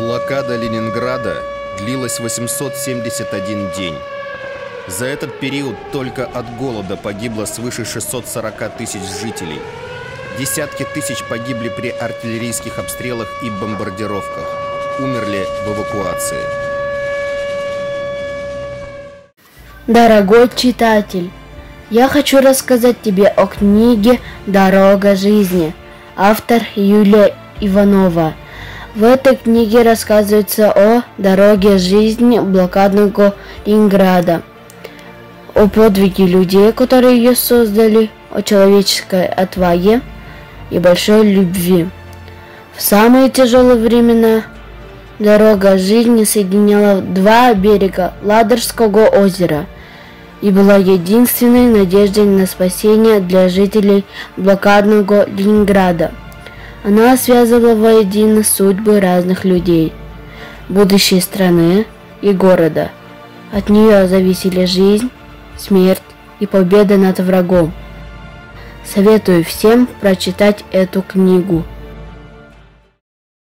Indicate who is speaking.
Speaker 1: Блокада Ленинграда длилась 871 день. За этот период только от голода погибло свыше 640 тысяч жителей. Десятки тысяч погибли при артиллерийских обстрелах и бомбардировках. Умерли в эвакуации.
Speaker 2: Дорогой читатель, я хочу рассказать тебе о книге «Дорога жизни». Автор Юлия Иванова. В этой книге рассказывается о дороге жизни блокадного Ленинграда, о подвиге людей, которые ее создали, о человеческой отваге и большой любви. В самые тяжелые времена дорога жизни соединяла два берега Ладожского озера и была единственной надеждой на спасение для жителей блокадного Ленинграда. Она связывала воедино судьбы разных людей, будущее страны и города. От нее зависели жизнь, смерть и победа над врагом. Советую всем прочитать эту книгу.